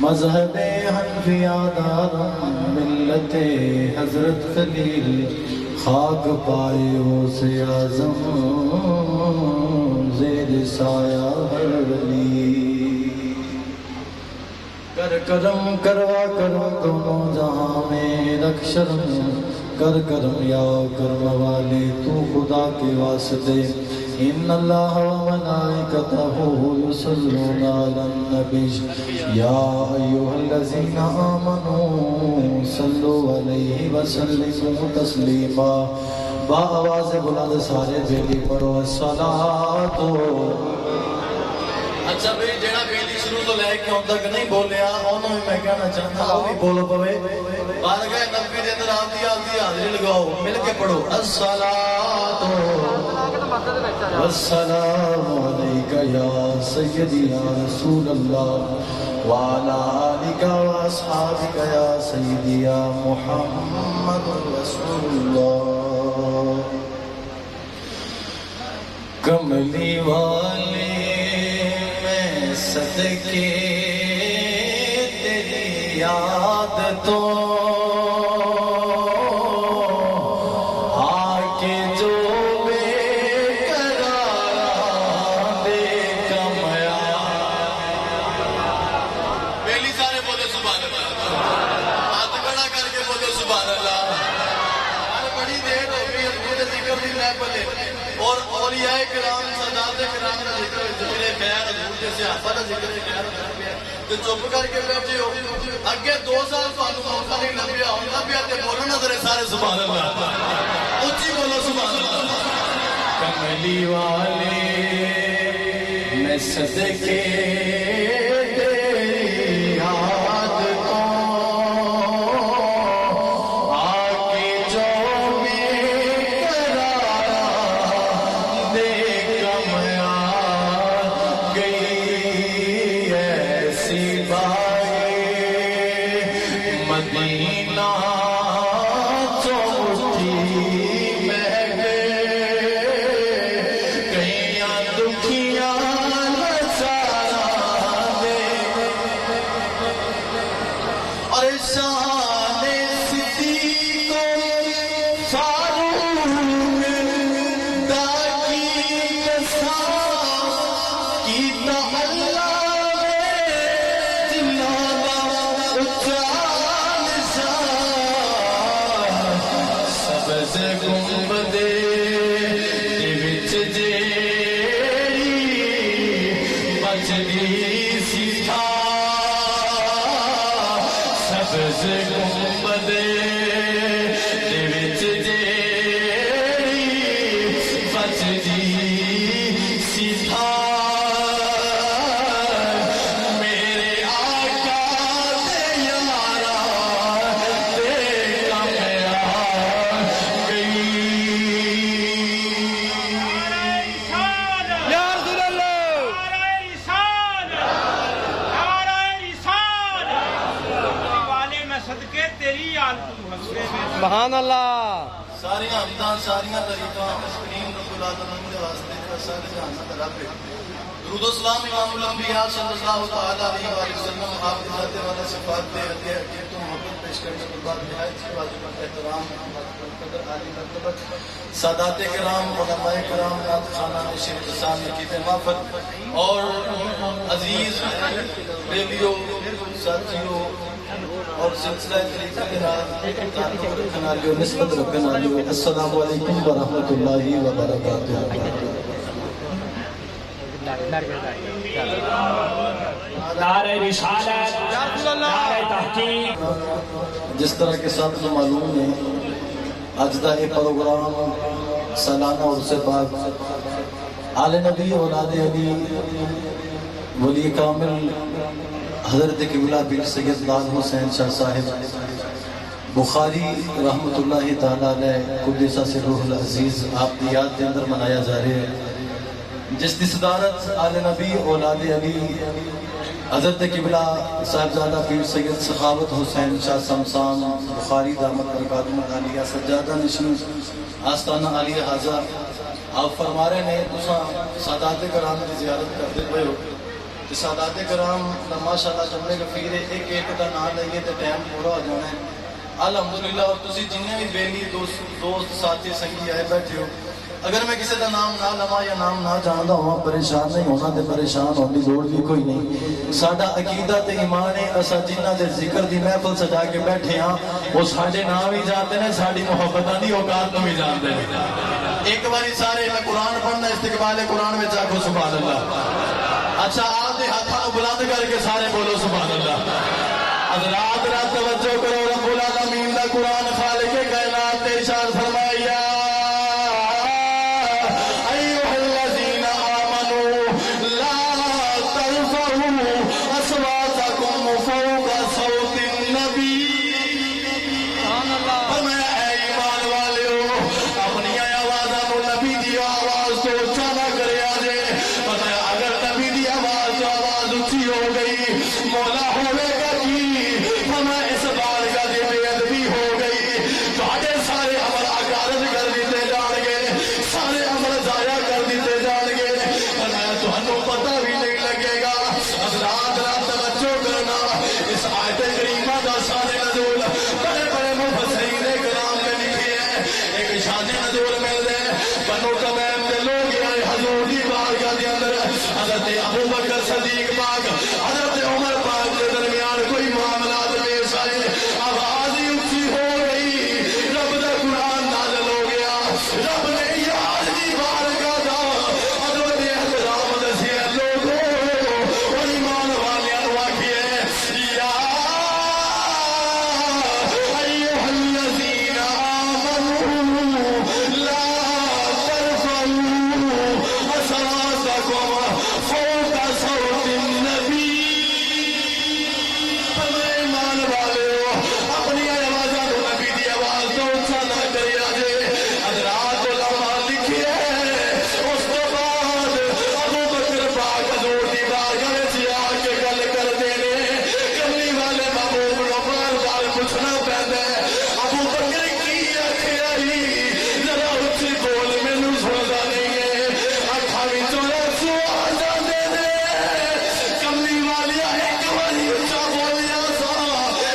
مذہب حنفیہ دارم ملت حضرت خلیل خاک پائے غوث اعظم زیر سایہ ہر ولی کر کرم کروا کرم دونوں جہاں میں رکھ شرم کر کرم یا کرم والے تو خدا کے واسطے ان اللہ و ملائکتہ یصلون علی النبی یا ایھا الذین آمنوا صلوا علیہ وسلموا تسلیما با آواز بلند سارے بیلی پڑھو الصلاۃ۔ اچھا بھئی جڑا بیلی شروع تو لے کے ہوں تک نہیں بولیا انہوں میں کہنا چاہتا وہ بھی بولو پوے بارگاہ نبی دے اندر آتی حاضری لگاؤ مل کے پڑھو الصلاۃ والسلام علیکہ یا سیدی یا رسول اللہ وعلا آلکہ واصحابکہ یا سیدی یا محمد رسول اللہ۔ کملی والے میں صدقے تیری یاد تو اور اولیاء کرام سادات کرام کا ذکر ذکر خیر حضور کے صحابہ کا ذکر خیر تو چپ کر کے بیٹھے ہو اگے 2 سال تھانوں موقع نہیں لبیا ہوندا پیا تے بولو نا ذرا سارے سبحان اللہ اونچی بولو سبحان اللہ۔ کملی والے میں صدقے سبحان اللہ۔ ساری حمداں ساری تعریفاں اس کریم رب العالمین کے واسطے کا سارے جہان کا رب ہے۔ درود و سلام امام الانبیاء صلی اللہ تعالی علیہ وآلہ وسلم آپ کی ذات والا صفات دے اتے تو محبت پیش کرنے کے بعد نہایت کی واجب احترام قدر عالی مرتبت سادات کرام علماء کرام نعت خانہ شیخ حسان کی محفل اور عزیز ریڈیو ساتھیوں اور سلسلہ طریقہ کے نام تعلق رکھنے والیوں نسبت رکھنے والیوں السلام علیکم ورحمۃ اللہ وبرکاتہ۔ نعرہ رسالت، نعرہ تحقیق۔ جس طرح کے ساتھ معلوم ہے آج دا یہ پروگرام سالانہ عرص پاک آل نبی اولاد علی ولی کامل حضرت قبلہ پیر سید لال حسین شاہ صاحب بخاری رحمت اللہ تعالیٰ علیہ قدسہ سے روح العزیز آپ کی یاد کے اندر منایا جا رہے ہیں، جس کی صدارت آل نبی اولاد علی حضرت قبلہ صاحبزادہ پیر سید سخاوت حسین شاہ سمسان بخاری دامت برکاتہ عالیہ سجادہ نشین آستانہ عالیہ حاضر آپ فرما رہے ہیں تساں سادات کرام کی زیارت کرتے ہوئے ہو سادات کرام ماشاءاللہ جملے گفیر ایک ایک کا نام لئیے تو ٹائم پورا ہو جانا ہے الحمدللہ اور تسی جنہیں بھی بیلی دوست ساتھی سنگی آئے بیٹھے ہو اگر میں کسی کا نام نہ لواں یا نام نہ جاندا ہوا پریشان نہیں ہونا تے پریشان ہونے کی لوڑ بھی کوئی نہیں ساڈا عقیدہ تے ایمان ہے اسا جنہاں دے ذکر دی محفل سجا کے بیٹھے ہاں وہ ساڈے نام بھی جانتے ہیں ساڈی محبتاں دی اوقات نوں بھی جانتے ہیں ایک باری سارے میں قرآن پڑھنا استقبال قرآن میں جاکو سبحان اللہ اچھا آپ دے ہاتھوں بلند کر کے سارے بولو سبحان اللہ حضرات رات توجہ کرو رب العالمین دا قرآن خالق کائنات تے ارشاد فرمایا ایھا الذین آمنوا لا ترفعوا اصواتکم فوق صوت النبی سبحان اللہ فرمایا اے ایمان والو اپنی آوازاں نو نبی دی آواز تو اونچا نہ کریا جے فرمایا اگر نبی دی آواز تو آواز اونچی ہو گئی مولا ہوے گا کی فرمایا اس بار کا دی بے ادبی ہو گئی تواڈے سارے عمل اگارج کر دیتے جان گے سارے عمل ضائع کر دیتے جان گے فرمایا تانوں پتہ بھی نہیں لگے گا حضرات رات توجہ کرنا اس آیت کریمہ دا شان نزول بڑے بڑے مفسرین کرام نے لکھی ہے ایک شان نزول مل دے بنو تمیم دے لوگ آئے حضور دی بارگاہ دے اندر حضرت ابو بکر صدیق پاک حضرت عمر پاک کے درمیان کوئی معاملات پیش آئے آواز ہی اونچی ہو گئی رب دا قرآن نازل ہو گیا رب نے یاد دی بارگاہ دا حضرت احترام دسے لوگوں اور ایمان والیاں نو آکھیے یا ایھا الذین آمنوا لا ترفعوا اصواتکم فوق صوت النبی فرمائے ایمان والو اپنی آوازاں نو نبی دی آواز تو اونچا نہ کریا جے حضرات علماء لکھے اس تو بعد ابو بکر پاک حضور دی بارگاہ وچ آ کے گل کردے نے کملی والے محبوب نو بار بار پوچھنا پیندا ہے ابو بکر کی آکھیا ذرا اونچی بول مینوں سندا نہیں ہے اکھاں وچوں آنسو آ جاندے نے کملی والیا ایک باری اونچا بولیا سا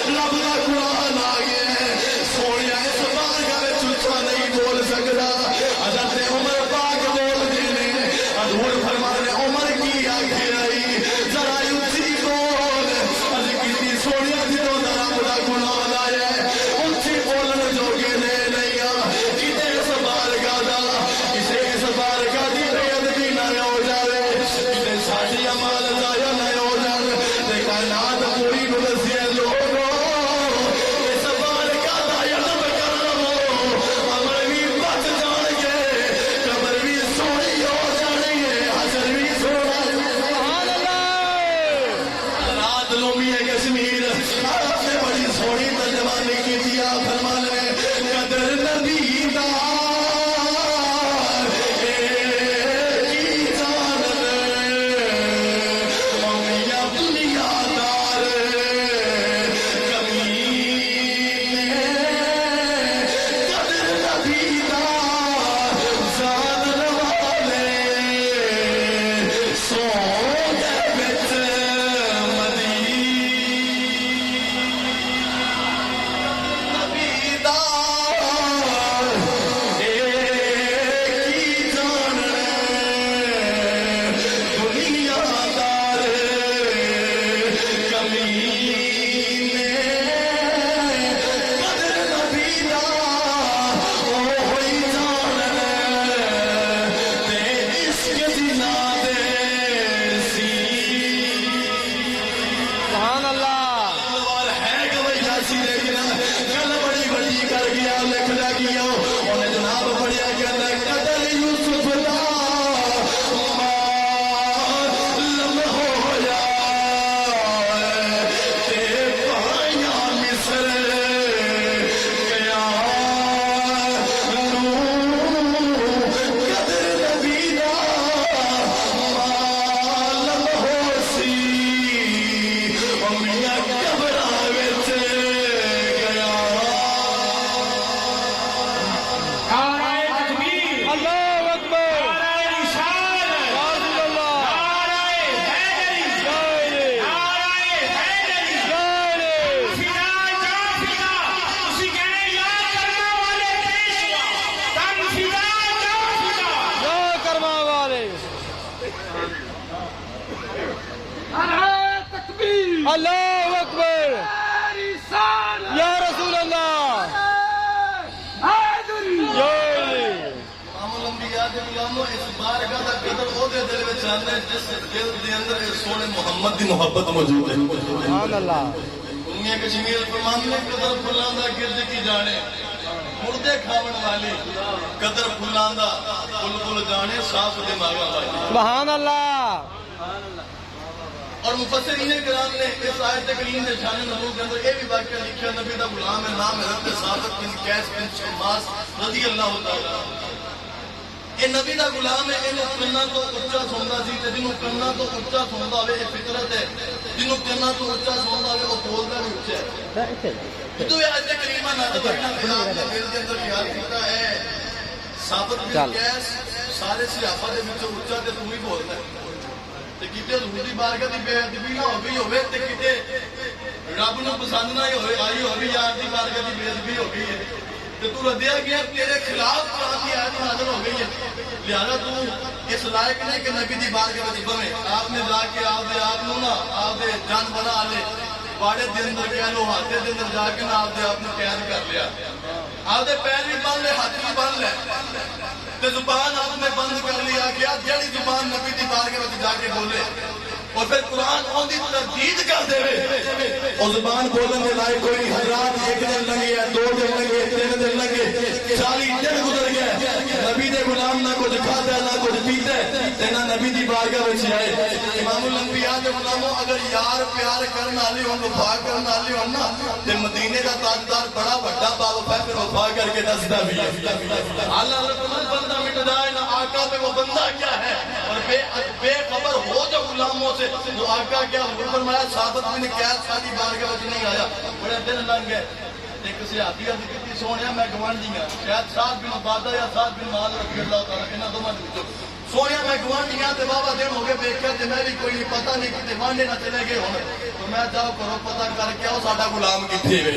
رب دا قرآن آ گیا سونیا اس بارگاہ وچ اونچا نہیں بول سکدا حضرت عمر پاک بول دے نے حضور فرمانے عمر کی آکھیا ذرا اونچی بول اج کیتی سونیا جدوں دا رب دا قرآن آیا اونچی بولن جوگے نے نہیں آ کتے اس بارگاہ دا کسے اس بارگاہ دی بے ادبی نہ ہو جاوے کتے ساڈی عمل ضائع نہ ہو جان تے کائنات پوری نو دسے لوگوں اس بارگاہ دا ادب کرو عمل بھی بچ جان گے قبر بھی سونی ہو جانی ہے حشر بھی سونا سبحان اللہ رات لومی ہے کشمیر عرب نے بڑی سونی ترجمانی کی دیا فرمانے قدر نبی دا کی جانن مومیا دنیا دار کمی قدر نبی دا جانن والے سو گئے بچ مدی نبی دا اللہ اکبر یا رسول اللہ سونے محمد کی محبت موجود ہے سبحان اللہ دنیا کشمیر فرماندے نے قدر پھلاں دا گرد کی جانے مردے کھاون والی قدر پھلاں دا بلبل جانے صاف دماغاں والی سبحان اللہ اور مفسرین کرام نے اس آیت کریم کے شان نزول کے اندر یہ بھی واقعہ لکھا نبی دا غلام ہے نام ہے حضرت ثابت بن قیس بن شماس رضی اللہ تعالی یہ نبی دا غلام ہے انہوں کرنا تو اچھا سندا سی تے جنوں کرنا تو اچھا سندا ہوے یہ فطرت ہے جنوں کرنا تو اچھا سندا ہوے وہ بولدا بھی اچھا ہے تو یہ آیت کریمہ نازل ہوئی ہے آپ نے دل کے اندر خیال کیتا ہے ثابت بن قیس سارے صحابہ دے وچوں اچھا تے تو ہی بولدا ہے تے کتے حضور دی بارگاہ دی بے ادبی نہ ہو گئی ہوے تے کتے رب نو پسند نہ ہوئے آئی ہوے یار دی بارگاہ دی بے ادبی ہو گئی ہے تے تو ردیا گیا تیرے خلاف قرآن کی آیت نازل ہو گئی ہے لہذا تو اس لائق نہیں کہ نبی دی بارگاہ وچ بوے آپ نے جا کے آپ نو نا آپ دے جان بنا لے باڑے دے اندر کہہ لو ہاتھ دے اندر جا کے نا آپ نے قید کر لیا آپ دے پیر بھی بن لے ہاتھ بھی بن لے تے زبان آپ نے بند کر لیا کیا جڑی زبان نبی دی بارگاہ وچ جا کے بولے اور پھر قرآن ان کی تردید کر دے اور زبان بولنے کے لائق کوئی نہیں حضرات ایک دن لگے 2 دن لگے 3 دن لگے 40 دن گزر گئے نبی دے غلام نہ کچھ کھاتا نہ کچھ پیتا تے نہ نبی دی بارگاہ وچ آئے امام الانبیاء دے غلاموں اگر یار پیار کرن والے ہون وفا کرن والے ہون نا تے مدینے دا تاجدار بڑا بڑا باوفا ہے پھر وفا کر کے دسدا بھی ہے اللہ رحمت بندہ مٹ جائے نہ آقا پہ وہ بندہ کیا ہے اور بے خبر ہو جو غلاموں سے وہ آقا کیا حضور فرمایا ثابت بن قیس شادی بارگاہ وچ نہیں آیا بڑے دن لنگ گئے ایک صحابی عرض کیتی سونیا میں گوانڈی ہاں شاید سعد بن عبادہ یا سعد بن معاذ رضی اللہ تعالی انہاں دوواں وچوں سونیا میں گوانڈی ہاں تے بابا دن ہو گئے ویکھیا تے میں بھی کوئی نہیں پتہ نہیں کتے وانڈے نہ چلے گئے ہن تو میں جاؤ کرو پتہ کر کے آؤ ساڈا غلام کتے وے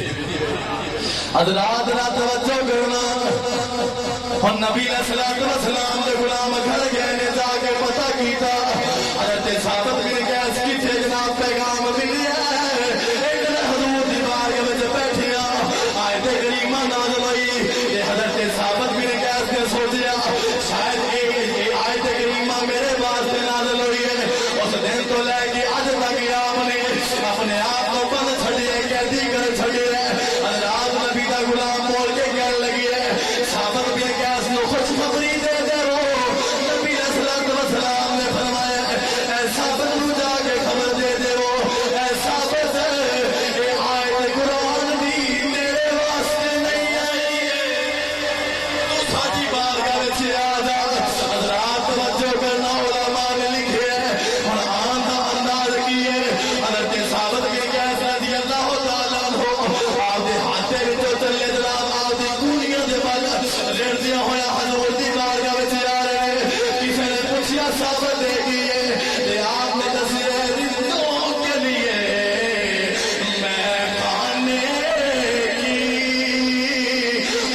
حضرات رات توجہ کرنا ہن نبی علیہ الصلوۃ والسلام دے غلام گھر گئے نے جا کے پتہ کیتا حضرت ثابت بن قیس کتے جناب پیغام ملیا ایک دن حضور دی بارگاہ وچ بیٹھیا آیت کریمہ نازل ہوئی تے حضرت ثابت بن قیس نے سوچیا شاید یہ آیت کریمہ میرے واسطے نازل ہوئی ہے اس دن تو لے کے اج تک آپ نے اپنے آپ کو بند چھڑے قیدی کر چھڑے حضرات نبی دا غلام بول کے کہنے لگی ہے ثابت بن قیس نو خوشخبری دے دے رو نبی علیہ الصلوۃ والسلام نے فرمایا اے ثابت نو جا کے خبر دے دے رو اے ثابت اے آیت قرآن دی میرے واسطے نہیں آئی تو ساجی بارگاہ وچ آ جا حضرات توجہ کرنا علماء نے لکھے ہن آن دا انداز کی ہے حضرت ثابت بن قیس رضی اللہ تعالی عنہ آپ دے ہاتھ وچ چلے جناب آپ دی کونیاں دے بل لڑدیاں ہویا حضور دی بارگاہ وچ آ رہے کسی نے پوچھا ثابت دے گی تے آپ نے دسیا زندوں کے لیے میں کھانے کی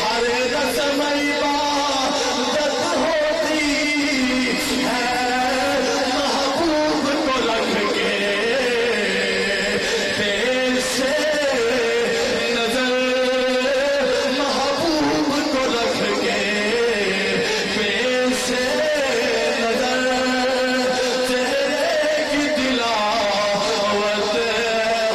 ہر رسم عبادت ہوتی ہے محبوب کو رکھ کے پیش نظر محبوب کو رکھ کے پیش نظر چہرے کی تلاوت ہوتی ہے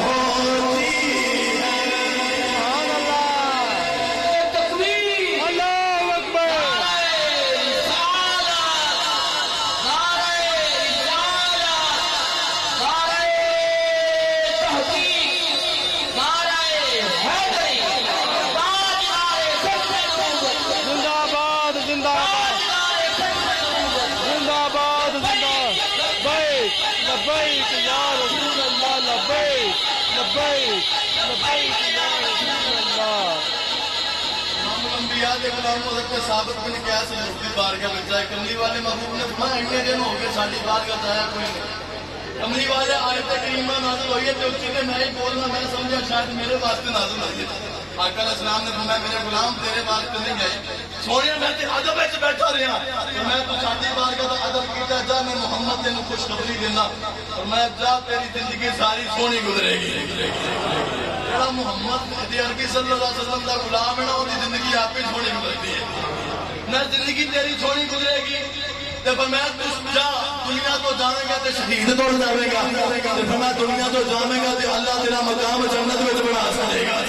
سبحان اللہ تکبیر اللہ اکبر زندہ باد زندہ باد لبیک لبیک یا رسول اللہ لبیک لبیک لبیک یا رسول اللہ امام الانبیاء دے غلام حضرت ثابت بن قیس حضور دی بارگاہ وچ آئے کملی والے محبوب نے فرمایا اتنے دن ہو گئے ساڈی بارگاہ تے آیا کوئی نہیں کملی والے آیت کریمہ نازل ہوئی ہے تے اسی تے میں ہی بولنا میں سمجھا شاید میرے واسطے نازل ہوئی ہے آقا علیہ السلام نے فرمایا میرے غلام تیرے واسطے نہیں آئی سونیا میں تے ادب وچ بیٹھا رہا تے میں تو ساڈی بارگاہ دا ادب کیتا جا میں محمد تینوں خوشخبری دینا فرمایا جا تیری زندگی ساری سونی گزرے گی جڑا محمد عربی صلی اللہ علیہ وسلم دا غلام ہے نا وہ زندگی آپ ہی سونی گزرتی ہے نہ زندگی تیری سونی گزرے گی تے فرمایا تو جا دنیا تو جاویں گا تے شہید تو جاویں گا تے فرمایا دنیا تو جاویں گا تے اللہ تیرا مقام جنت وچ بنا چھڑے گا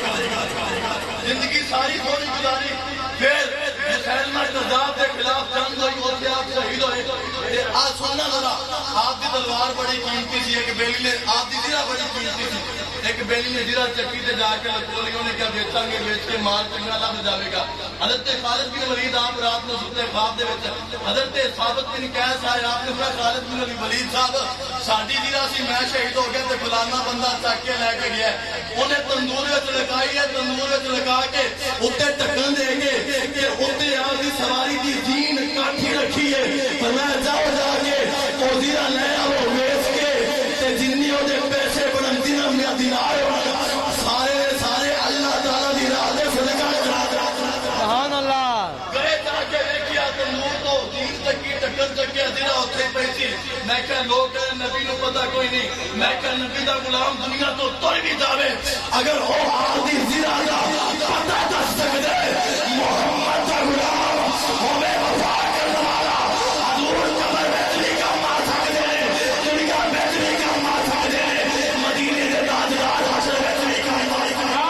زندگی ساری سونی گزاری پھر مسلمہ کذاب کے خلاف جنگ ہوئی اور آپ شہید ہوئے آج سننا ذرا آپ کی تلوار بڑی قیمتی تھی ایک بیلی نے آپ کی زیرہ بڑی قیمتی تھی ایک بیلی نے زیرہ چکی سے جا کے لکولیوں نے کیا بیچا گے بیچ کے مال چنگا لگ جاوے گا حضرت خالد بن ولید آپ رات میں ستے خواب دے وچ حضرت ثابت بن قیس آئے آپ نے فرمایا خالد بن ولید صاحب ساڈی زیرہ سی میں شہید ہو گیا تے فلانا بندہ چک کے لے کے گیا انہیں تندور وچ لگائی ہے تندور وچ لگا کے اوتے ٹکن دے کے کہ اوتے آپ دی سواری دی جین کاٹھی رکھی ہے فرمایا جاؤ جا کے او زیرہ لے آؤ بیچ کے تے جنی او دے پیسے بنن دینار دینار سارے سارے اللہ تعالی دی راہ دے صدقہ سبحان اللہ گئے جا کے دیکھیا تندور تو جین چکی ٹکن چکیا زیرہ اوتھے پئی سی میں کہ لوگ کہے نبی نو پتہ کوئی نہیں میں کہ نبی دا غلام دنیا تو تر بھی جاوے اگر او آدھی زیرہ دا پتہ دس سکدے محمد دا غلام ہوے وفا کرنے والا حضور قبر وچ نہیں کم آ سکدے دنیا وچ نہیں کم آ سکدے مدینے دے تاجدار حشر وچ نہیں کم آ سکدے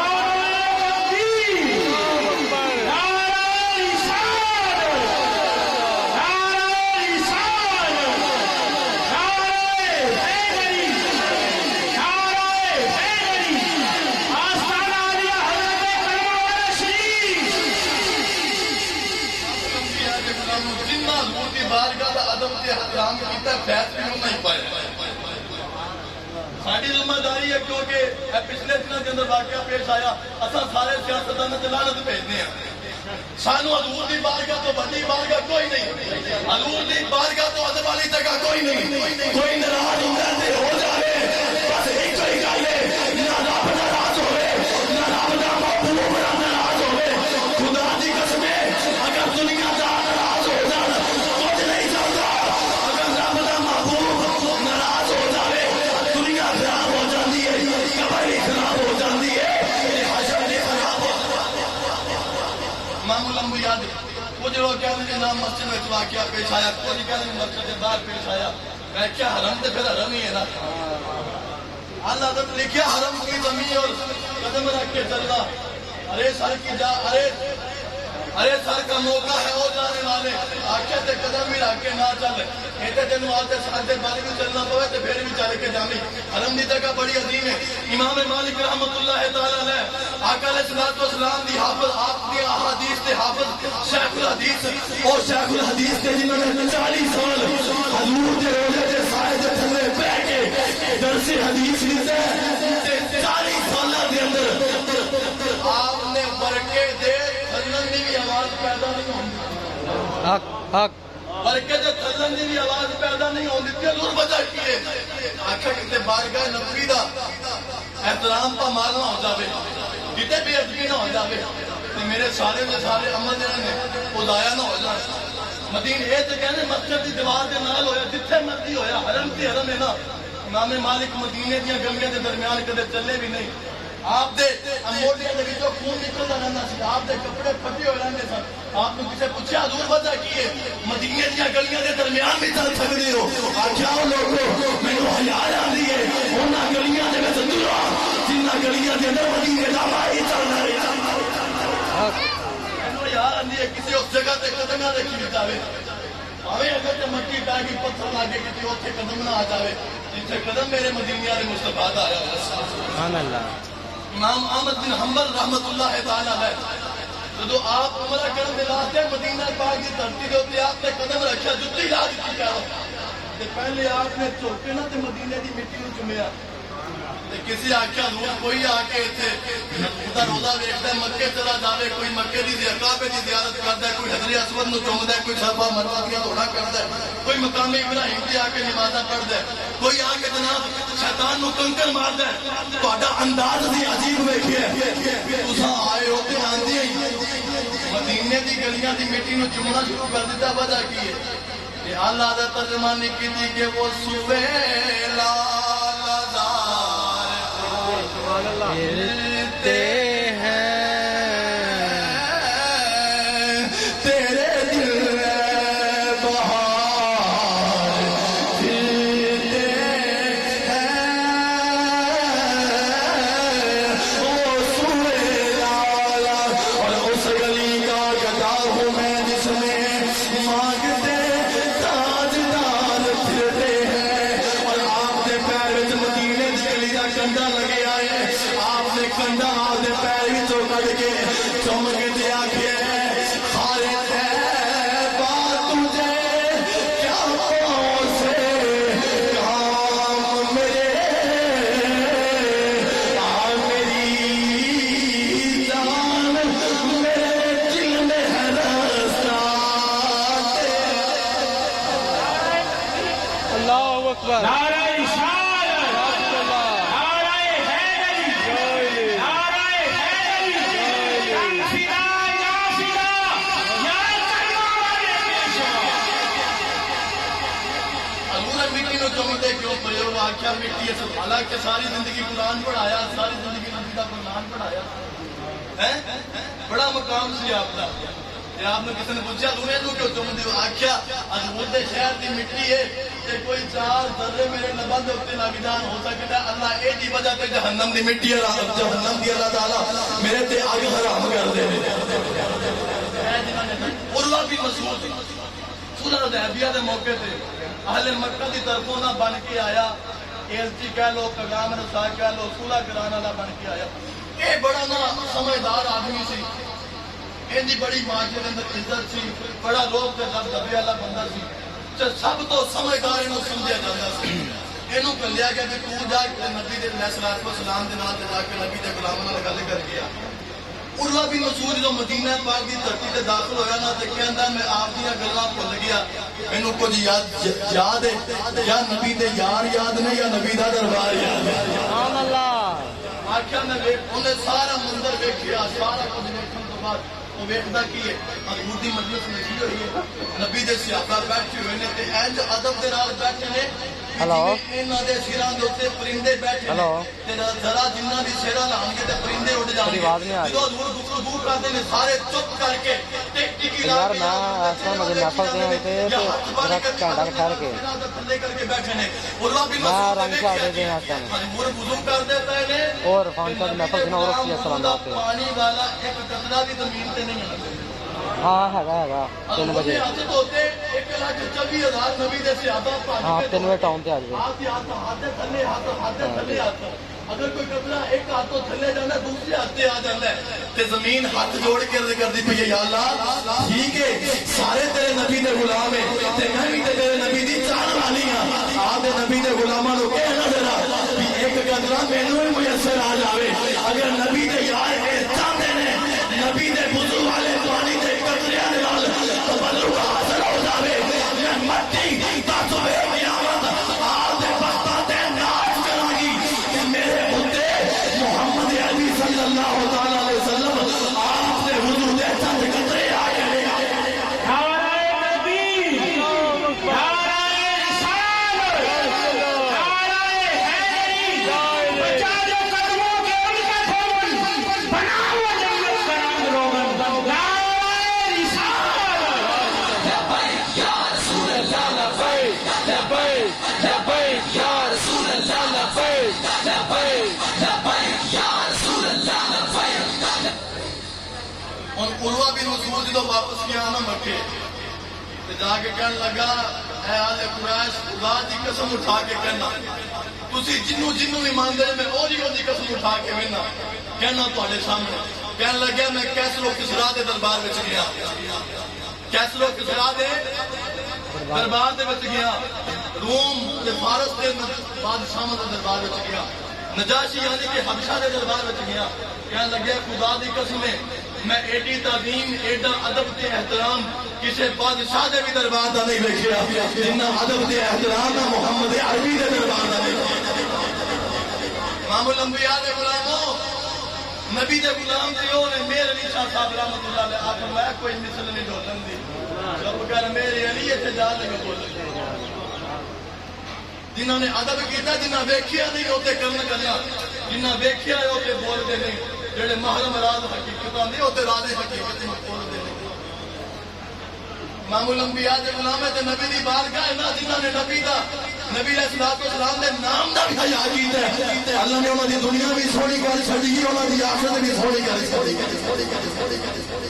ساری ذمہ داری ہے کیونکہ پچھلے دنوں کے اندر واقعہ پیش آیا اصل سارے سیاستدان لعنت بھیجنے ہیں سانو حضور دی بارگاہ تو بڑی بارگاہ کوئی نہیں حضور دی بارگاہ تو ادب والی جگہ کوئی نہیں کوئی ناراض ہو جائے بس ایک ہی گل ہے نہ رب ناراض ہوئے نہ رب دا محبوب ناراض ہوئے خدا دی قسم اگر دنیا دا ناراض ہو جان کچھ نہیں چلتا اگر رب دا محبوب ناراض ہو جائے دنیا خراب ہو جاتی ہے قبر بھی خراب ہو جاتی ہے حشر بھی خراب ہو جاتی ہے امام الانبیاء کچھ لوگ کہتے ہیں نام مسجد میں واقعہ پیش آیا کچھ کہتے ہیں مسجد کے باہر پیش آیا میں کیا حرم تے پھر حرم ہی ہے نا اللہ نے لکھا حرم کی زمین اور قدم رکھ کے چلنا ارے سر کی جا ارے سر کا موقع ہے وہ جانے والے آنکھیں تے قدم بھی رکھ کے نہ چل ایتے دن آتے سر سے بل بھی چلنا پوے تے پھر بھی چل کے جامی حرم دی جگہ بڑی عظیم ہے امام مالک رحمت اللہ تعالی علیہ آقا علیہ الصلوۃ والسلام دی حافظ آپ دی احادیث تے حافظ شیخ الحدیث اور شیخ الحدیث تے جنہوں نے 40 سال حضور دے روزے دے سائے دے تھلے بیٹھ کے درس حدیث لیتے تے 40 سالہ دے اندر آپ نے برکے دے تھلن دی بھی آواز پیدا نہیں ہوندی حق حق برکے دے تھلن دی بھی آواز پیدا نہیں ہوندی تے حضور وجہ کی ہے آخر کتے بارگاہ نبوی دا احترام پا مال نہ ہو جاوے کتے بھی ادبی نہ ہو جاوے میرے سارے دے سارے عمل جانے نے وہ ضائع نہ ہو جائے مدین اے تے کہنے مسجد دی دیوار دے نال ہویا جتھے مرضی ہویا حرم تے حرم ہے نا امام مالک مدینے دیاں گلیاں دے درمیان کدے چلے بھی نہیں آپ دے موٹیاں دے وچوں خون نکلدا رہندا سی آپ دے کپڑے پھٹے ہوئے رہندے سن آپ نے کسے پوچھا حضور وجہ کی ہے مدینے دیاں گلیاں دے درمیان بھی چل سکدے ہو آکھیا او لوگو مینوں حیا آندی ہے انہاں گلیاں دے وچ دورا جنہاں گلیاں دے اندر مدینے دا مائی چلدا رہیا مینوں یاد آندی ہے کسی اس جگہ تے قدم نہ رکھی جاوے آوے اگر تے مٹی ڈاگی پتھر لاگے کسی اوتھے قدم نہ آ جاوے جتھے قدم میرے مدینے والے مصطفیٰ دا آیا سبحان اللہ امام احمد بن حنبل رحمت اللہ تعالی علیہ جدو آپ عمرہ کرن دے واسطے مدینہ پاک دی دھرتی دے اوپر آپ نے قدم رکھیا جُتی لا دتی کہو تے پہلے آپ نے چوکے نہ تے مدینے دی مٹی نوں چومیا تے کسی آکھیا حضور کوئی آ کے ایتھے خدا روزہ ویکھدا ہے مکے چلا جاوے کوئی مکے دی کعبے دی زیارت کردا ہے کوئی حجر اسود نوں چومدا ہے کوئی صفا مروہ دی دوڑا کردا ہے کوئی مقام ابراہیم تے آ کے نمازاں پڑھدا ہے کوئی آ کے جناب شیطان نوں کنکر ماردا ہے تہاڈا انداز بھی عجیب ویکھیا تساں آئے ہو تے آندے ہی مدینے دی گلیاں دی مٹی نوں چومنا شروع کر دتا وجہ کی ہے کہ اللہ دا ترجمانی کی تھی کہ وہ سویلا لزار پھرتے ہیں تیرے دل میں بہار پھرتے ہیں وہ سویلا اور اس گلی کا گدا ہوں میں جس میں مانگتے تاجدار پھرتے ہیں اور آپ نے پیر وچ مدینے دی گلی دا کنڈا لگے آئے آپ نے کنڈا آپ نے پیر وچوں کڈ کے چم کے تے آکھیا خالد ہے بات تجھے کیا پاؤں سے کام میرے میری جان میرے دل میں ہے رستہ اللہ اکبر نعرہ رسالت، نعرہ حیدری، نعرہ حیدری، یا فدا، یا فدا، یا کلمہ والے پیشوا۔ اللہ مٹی نو چمتے کیوں پڑے ہو آخیا مٹی ہے حالانکہ ساری زندگی قرآن پڑھایا ساری زندگی نبی کا قرآن پڑھایا ہے بڑا مقام سی آپ کا تے آپ نے کسی نے پوچھا دونے تو کیوں چمتے ہو آخیا حضور دے شہر دی مٹی ہے تے کوئی چار ذرے میرے لبان دے اوتے ناگیدان ہو سکتا ہے اللہ اے دی وجہ تے جہنم دی مٹی ہے جہنم دی اللہ تعالی میرے تے آگ حرام کر دے عروہ بن مسعود صلح حدیبیہ دے موقع تے اہل مکہ دی طرفوں نہ بن کے آیا ایلچی کہہ لو پیغام رسا کہہ لو صلح کرانے والا بن کے آیا یہ بڑا نا سمجھدار آدمی سی ان دی بڑی معاشرے اندر عزت سی بڑا روب تے دبے والا بندہ سی سب تو سمجھدار انہوں سمجھا جاتا سی انہوں کہلیا گیا کہ تو جا کے نبی دے علیہ الصلوۃ والسلام دے نال تے جا کے نبی دے غلاماں نال گل کر گیا عروہ بن مسعود جو مدینہ پاک دی دھرتی تے داخل ہویا نا تے کہندا میں آپ دیاں گلاں بھول گیا مینوں کچھ یاد ہے یا نبی دے یار یاد نے یا نبی دا دربار یاد ہے سبحان اللہ آخیا میں انہیں سارا منظر ویکھیا سارا کچھ ویکھن تو بعد وہ ویکھدا کی ہے حضور دی مجلس لگی ہوئی ہے نبی دے صحابہ بیٹھے ہوئے نے تے انج ادب دے نال بیٹھے نے ہلو انہاں دے سراں دے اوتے پرندے بیٹھے ہلو تے ذرا جنہاں دی سراں لان کے تے پرندے اڑ جان گے آواز نہیں آ رہی جدوں حضور دور کرتے نے سارے چپ کر کے ٹک ٹکی لا یار میں ایسا مجھے محفل دے ہوئے تھے تو ذرا گھنٹہ ٹھہر کے تھلے کر کے بیٹھے نے عروہ بن میں مسعود رنگ شاہ دے دیں آتا ہوں حضور وضو کر دیتا ہے اور عرفان صاحب محفل جنہوں اور رفیہ السلام آتے ہیں پانی والا ایک قطرہ بھی زمین تے نہیں ہے ہاں ہے 3 بجے ہاتھ ہوتے 1,24,000 نبی دے صحابہ پاک ہاں 3 بجے ٹاؤن تے آ جائے ہاتھ تھلے ہاتھ اگر کوئی قطرہ ایک ہاتھوں تھلے جانا دوسرے ہاتھے آ جانا ہے تے زمین ہاتھ جوڑ کے عرض کرتی پئی یا اللہ ٹھیک ہے سارے تیرے نبی دے غلام ہیں تے میں بھی تیرے نبی دی جان والی ہاں آپ دے نبی دے غلاماں نو کہنا ذرا کہ ایک قطرہ مینوں بھی میسر آ جاوے اگر نبی دے یار چاہتے نے نبی دے وضو والے پانی دے قطریاں دے نال تبلغ حاصل ہو جاوے میں مٹی تا صبح قیامت آپ دے بستاں تے ناچ کراں گی کہ میرے بندے محمد عربی صلی اللہ تعالی علیہ وسلم آپ دے وضو دے چند قطرے آ گئے نعرہ تکبیر، نعرہ رسالت، نعرہ حیدری، بچا جو قدموں کے ان کا پھول، بناؤ جنت کا رنگ روغن، نعرہ رسالت۔ لبیک یا رسول اللہ لبیک لبیک لبیک یا رسول اللہ لبیک لبیک لبیک یا رسول اللہ لبیک اور عروہ بن مسعود جدوں واپس گیا نا مکے تے جا کے کہنے لگا اے آل قریش خدا دی قسم اٹھا کے کہنا تسی جنوں بھی مانگدے میں اوہی دی قسم اٹھا کے کہنا تواڈے سامنے کہنے لگا میں کیسر و کسریٰ دے دربار وچ گیا کیسر و کسریٰ دے دربار دے وچ گیا روم تے فارس دے بادشاہاں دے دربار وچ گیا نجاشی یعنی کہ حبشہ دے دربار وچ گیا کہنے لگا خدا دی قسم ہے میں ایڈی تعظیم ایڈا ادب تے احترام کسی بادشاہ دے بھی دربار دا نہیں ویکھیا جنہ ادب تے احترام نہ محمد عربی دے دربار دا نہیں امام الانبیاء دے غلاموں نبی دے غلام تے او نے میرے علی شاہ صاحب رحمۃ اللہ علیہ آپ میں کوئی مثل نہیں ڈولن دی چپ کر میرے علی اتنے جان لگے بول جنہوں نے ادب کیا جنہ ویکھیا نہیں ہوتے کرنا کرنا جنہ ویکھیا ہے ہوتے بولتے نہیں جڑے محرم راز حقیقت نہیں ہوتے راز حقیقت بولتے نہیں امام الانبیاء دے غلام تے نبی دی بارگاہ نہ جنہاں نے نبی علیہ الصلوۃ والسلام دے نام دا بھی حیا کیتا ہے اللہ نے انہاں دی دنیا بھی سونی کر چھڈی انہاں دی آخرت بھی سونی کر چھڈی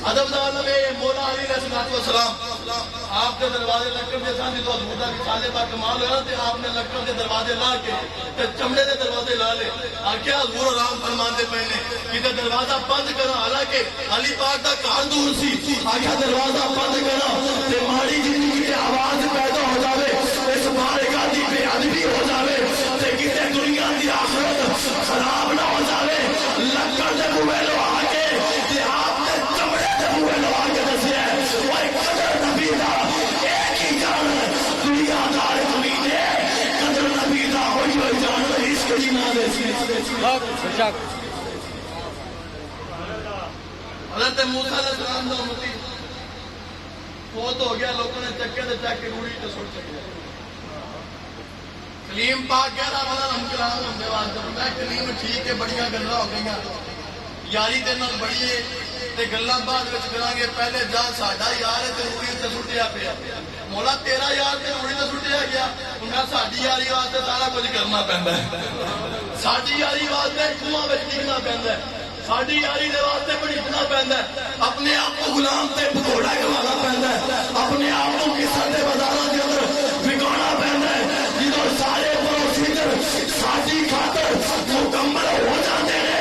ادب دا عالم ہے مولا علی علیہ الصلوۃ والسلام آپ کے دروازے لکڑ دے سان جو حضور دا رسالے دا کمال ہوا تے آپ نے لکڑ دے دروازے لا کے تے چمڑے دے دروازے لا لے آکھیا حضور آرام فرماندے پے نے کہ دروازہ بند کرا حالانکہ علی پاک دا گھر دور سی آکھیا دروازہ بند کرا تے ماڑی زندگی تے آواز پیدا ہو جاوے اس بارگاہ دی بے ادبی ہو جاوے تے کتے دنیا دی آخرت خراب نہ ہو جاوے لکڑ دے بوئے لو آ کے تے آپ نے چمڑے دے بوئے لو آ کے دسیا اوے قدر نبی دا ایک ہی جان دنیا دار کمینے قدر نبی دا ہوئی ہوئی جان اس کی نہ دے حضرت موسیٰ علیہ السلام دا امتی فوت ہو گیا لوگوں نے چکے دے چک کے روڑی تے سٹ چکے کلیم پاک کہہ رہا بڑا ہم کرام ہوندے واسطے میں کلیم ٹھیک ہے بڑیاں گلاں ہو گئیاں یاری دے نال بڑی ہے تے گلاں بعد وچ کراں گے پہلے جا ساڈا یار ہے تے روڑی تے سٹیا پیا مولا تیرا یار تے روڑی تے سٹیا گیا انہاں ساڈی یاری واسطے سارا کچھ کرنا پیندا ہے ساڈی یاری واسطے کنواں وچ ڈگنا پیندا ہے ساڈی یاری دے واسطے بڑھنا پیندا ہے اپنے آپ کو غلام تے بھگوڑا کروانا پیندا ہے اپنے آپ کو کسر دے بازاراں دے اندر وکانا پیندا ہے جدوں سارے پروسیجر ساڈی خاطر مکمل ہو جاندے نے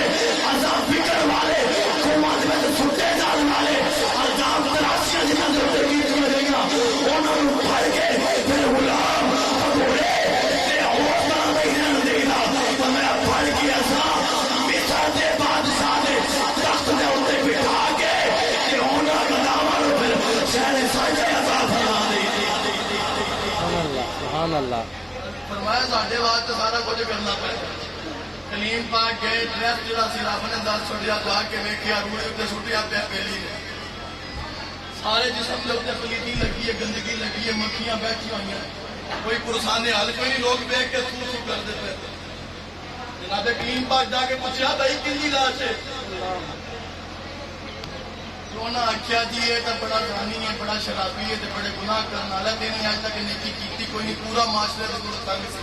اساں فکر والے قوماں دے وچ سٹے جان والے الزام تراشیاں جنہاں دے اوپر کیتیاں گئیاں انہاں نوں پھڑ کے پھر غلام بھگوڑے تے اور طرح دے رہن دینا تے میں پھڑ کے اساں مصر دے بادشاہ دے تخت دے اوتے بٹھا کے تے انہاں قداماں نوں پھر شہر ساجے عطا فرما دے سبحان اللہ فرمایا ساڈے واسطے سارا کچھ کرنا پڑے کلیم پاک گئے ڈریس جڑا سی رب نے دس چھڈیا جا کے ویکھیا روڑے تے سٹیا پیا پیلی نے سارے جسم دے اوتے پلیتی لگی ہے گندگی لگی ہے مکھیاں بیٹھی ہوئی ہیں کوئی پرسانے حل کوئی نہیں لوگ دیکھ کے تھو تھو کر دیتے جناب کلیم پاک جا کے پوچھا بھائی کن دی لاش ہے انہاں آکھیا جی یہ تو بڑا زانی ہے بڑا شرابی ہے بڑے گناہ کرنے والا تے نہیں اج تک نیکی کیتی کوئی نہیں پورا معاشرے دے کول تنگ سی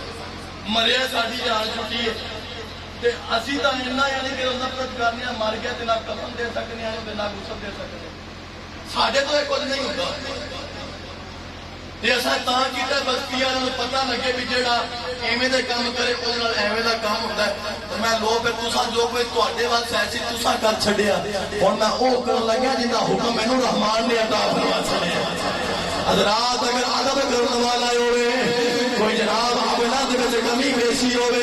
مریا ساڈی جان چھٹی ہے تے اسی تا انہاں یعنی کہ نفرت کرنی ہے مر گیا تے نہ کفن دے سکنے ہیں تے نہ غسل دے سکنے ساڈے تو یہ کچھ نہیں ہوندا تے اساں تاں کیتا بستیاں نوں پتہ لگے بھی جیڑا ایویں دے کام کرے او نال ایویں دا کام ہوندا ہے تے میں لو پھر تساں جو کوئی تواڈے واسطے ایسی تساں کر چھڈیا ہن میں او کرن لگا جندا حکم مینوں رحمان نے عطا فرما چھڈیا حضرات اگر ادب کرن والا ہوے کوئی جناب اولاد دے وچ کمی بیشی ہوے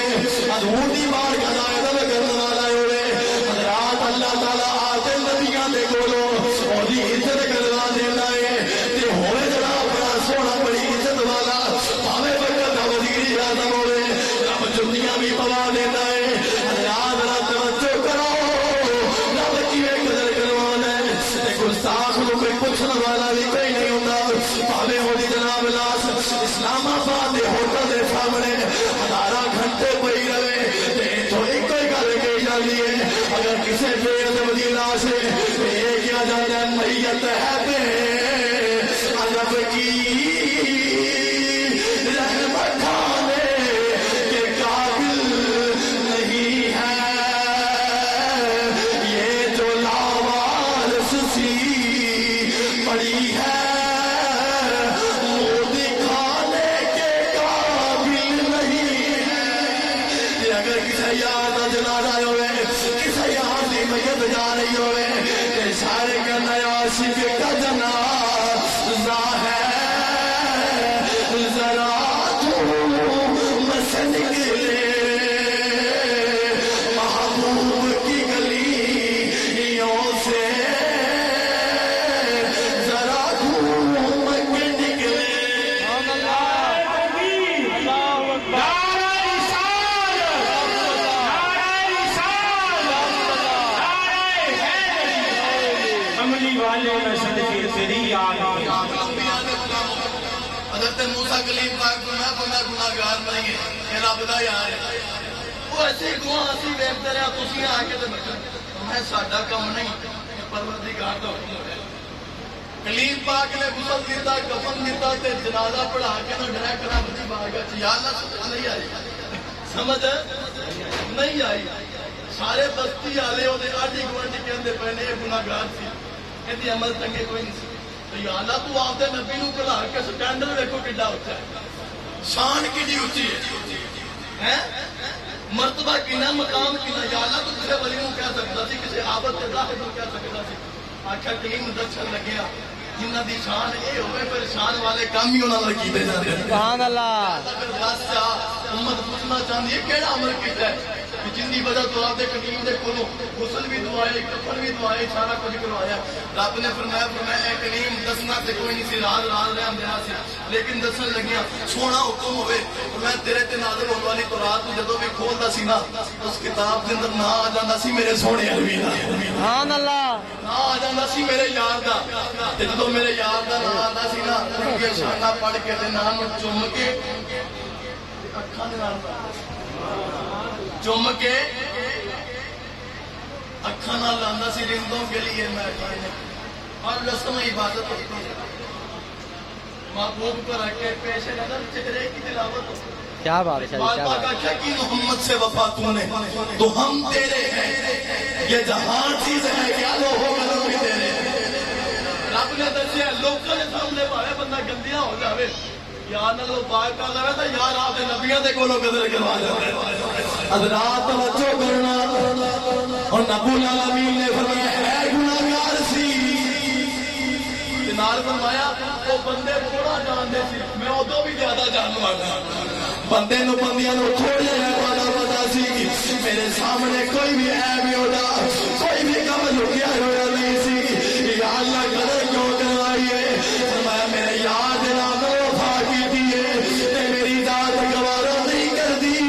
حضور دی بارگاہ دا ادب کرن والا ہوے حضرات اللہ تعالی آتے نبیاں دے کولوں او دی عزت کروا دیندا ہے تے ہوے جناب بڑا سونا بڑی عزت والا بھاوے برکت دا وزیر اعظم ہوے رب دنیا بھی پوا دیندا ہے حضرات ذرا توجہ کرو رب کیویں قدر کروانا ہے تے گستاخ نوں کوئی پوچھن والا بھی کوئی نہیں ہوندا بھاوے ہولی جناب لاش اسلام آباد دے ہوٹل دے سامنے ہزاراں گھنٹے پئی رہے تے تو ایک ہی گل کہی جاندی ہے اگر کسے بے ادب دی لاش ہے تے یہ کیا جاندا ہے میت ہے تے ادب کی رحمت کھانے کے قابل نہیں ہے یہ جو لاوارث سی پڑی ہے وہ دکھانے کے قابل نہیں ہے اگر کسی یاد جنازہ ہوئے کسی یاد دی میت جا رہی ہوئے سارے کرنا عاشق کا والے میں صدقے تیری یاد میں حضرت موسیٰ کلیم پاک فرمایا گناہگار نہیں ہے کہ رب دا یار ہے وہ ایسی گواہ اسی ویکھتے رہا تسی آ کے تے میں ساڈا کم نہیں پروردگار دا حکم ہے کلیم پاک نے غسل دیتا کفن دیتا تے جنازہ پڑھا کے نہ ڈائریکٹ رب دی بارگاہ چ یا اللہ سبحان نہیں آئی سمجھ نہیں آئی سارے بستی والے وہ آڈی گوانڈی کہندے پے نے یہ گناہگار سی یہ عمل چنگے کوئی نہیں سی تو یا اللہ تو آپ دے نبی نو کلا کے سٹینڈرڈ دیکھو کڈا اونچا ہے شان کڈی اونچی ہے مرتبہ کنا مقام کنا یا اللہ تو کسے ولی نو کہہ سکتا سی کسے عابد تے زاہد نو کہہ سکتا سی آکھا کلیم دسن لگیا جنہ دی شان اے ہوئے پھر شان والے کام ہی انہاں نال کیتے جاندے ہیں سبحان اللہ اگر دس چا امت پوچھنا چاہندی ہے کیڑا عمل کیتا ہے جن دی وجہ تو آپ دے قدیم دے کولو غسل بھی دعائے کفن بھی دعائے سارا کچھ کروایا رب نے فرمایا اے کریم دسنا تے کوئی نہیں سی راز رہن دینا سی لیکن دسن لگیا سونا حکم ہوئے میں تیرے تے نازل ہونے والی تورات کو جدوں بھی کھولدا سی نا اس کتاب دے اندر نہ آ جاندا سی میرے سونے عربی دا سبحان اللہ نہ آ جاندا سی میرے یار دا تے جدوں میرے یار دا نام آندا سی نا کہ شانہ پڑھ کے تے نام چوم کے اکھاں دے نال چوم کے اکھاں نال لاندا سی رندوں کے لیے میں اور رسم عبادت ہوتی ہے محبوب کو رکھ کے پیش نظر چہرے کی تلاوت کیا بات ہے بات کا کیا کی محمد سے وفا تو نے تو ہم تیرے ہیں یہ جہان چیز ہے کیا لو ہو گلوں بھی تیرے رب نے دسیا لوکاں دے سامنے بھاوے بندہ گندیاں ہو جاوے یا نہ لو پاک کر لے تے یار آپ دے نبیوں دے کولوں قدر کروا جاوے حضرات توجہ کرنا اور نبی العالمین نے فرمایا ہے گناہگار سی نال فرمایا وہ بندے تھوڑا جانتے سی میں ادو بھی زیادہ جان والا بندے نو بندیاں نو تھوڑے والا پتا سی میرے سامنے کوئی بھی عیب نہیں ہوتا کوئی بھی کم لکیا ہوا نہیں سی یا اللہ قدر کیوں کروائیے فرمایا میرے یاد نام وفا کی دیے تے میری ذات گوارا نہیں کر دی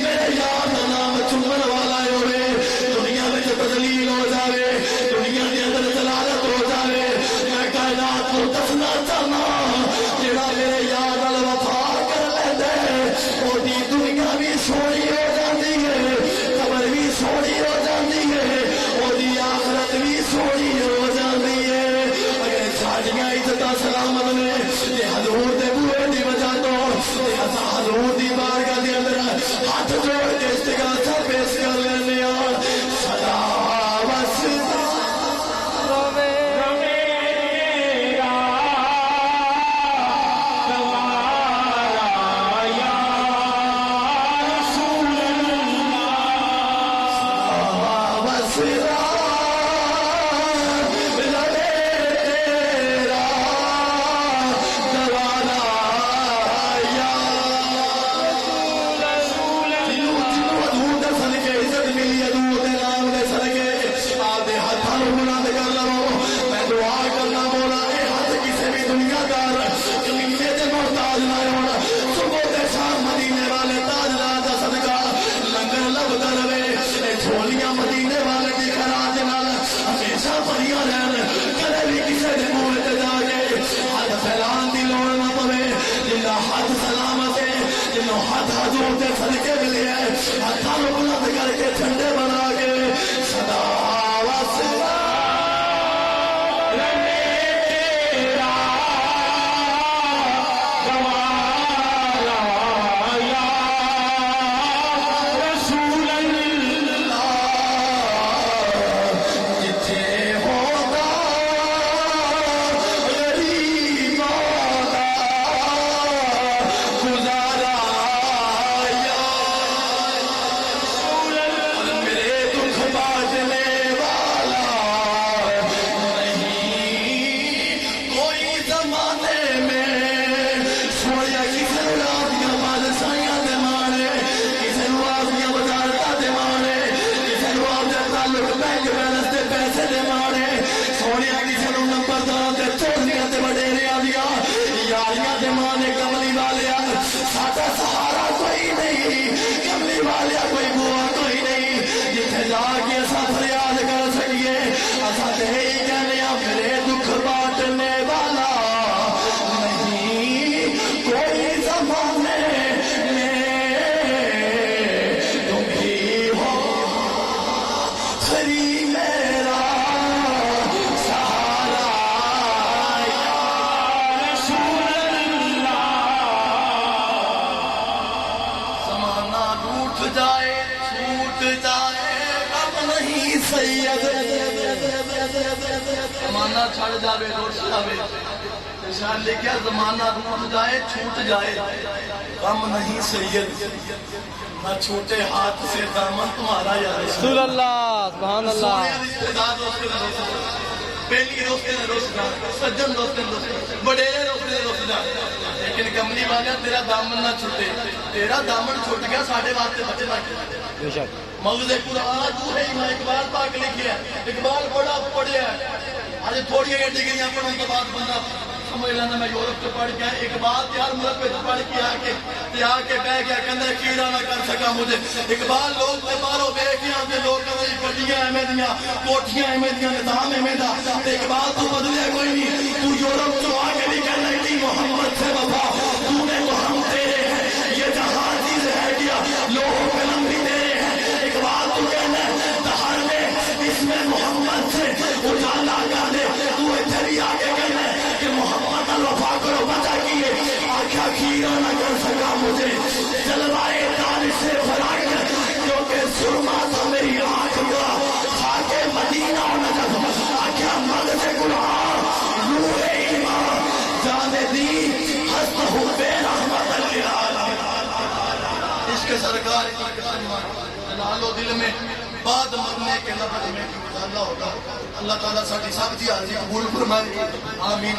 میرے یاد نام چومن والا ہوئے دنیا میں تذلیل ہو جاوے دنیا کے اندر جلالت ہو جاوے میں کائنات کو دسنا چاہنا جڑا میرے یاد نال وفا کر لیندا وہ دی دنیا بھی سونی ہو جاندی ہے قبر بھی سونی ہو جاندی ہے وہ دی آخرت بھی سونی ہو جاندی ہے اگر ساڈیاں عزتاں سلامت نے تے حضور دے بوئے دی وجہ تو اساں حضور دی بارگاہ دے اندر ہاتھ جوڑ کے استغاثہ پیش کر لینے ہاں صدا وسدا صدقے ملے ہیں ہاتھوں کو بلند کر کے جھنڈے بنا کے صدا واسطہ تیرا گوارا یا رسول اللہ جتھے ہوگا آخری میرا سہارا یا رسول اللہ. زمانہ روٹھ جائے چھوٹ جائے غم نہیں سید. زمانہ چھڑ جاوے روٹ جاوے شاہ لکھا زمانہ روٹ جائے چھوٹ جائے غم نہیں سید. نہ چھوٹے ہاتھ سے دامن تمہارا یا رسول اللہ سبحان اللہ. سونے رشتے دار دوستے نے روستے پہلی دوستے نے روستے سجن دوستے نے روستے بڑیرے دوستے نے روستے. لیکن کملی والا تیرا دامن نہ چھوٹے. تیرا دامن چھوٹ گیا ساڑھے واسطے بچنا کیا. مغز قرآن تو ہے امام اقبال پاک لکھیا ہے. اقبال بڑا پڑھیا ہے. آج تھوڑی ڈگریاں پڑھنے کے بعد بندہ سمجھ لینا میں یورپ سے پڑھ کے اقبال تیار ملک پہ پڑھ کے آ کے بہ گیا کہنا کیڑا نہ کر سکا مجھے. اقبال لوگ تے باہروں بہ کے آتے لوگ کہتے گڈیاں ایویں دیاں کوٹھیاں ایویں دیاں نظام ایویں دا. اقبال تو بدلے کوئی نہیں. تو یورپ سے آ کے بھی کہنا کہ محمد سے وفا تو نے تو ہم تیرے ہیں یہ جہاں چیز ہے کیا لوگوں قلم بھی تیرے ہیں. اقبال تو کہنا دہر میں اس میں محمد سے اجالا کر دے. تو ادھر ہی آگے کہنا کہ محمد الوفا کرو بچا کیے آنکھا کھیرا نہ کر سکا مجھے جلوائے دانش سے فراق کیونکہ سرما تھا میری آنکھ کا خاک مدینہ و نجف آنکھا مد سے قرآن روح ایمان جان دی ہست ہو بے رحمت للعالمین. عشق سرکار کی قسم جلالو دل میں بعد مرنے کے لفظ میں اللہ ہوگا. اللہ تعالیٰ ساڑھی سب کی حاضری قبول فرمائے. آمین.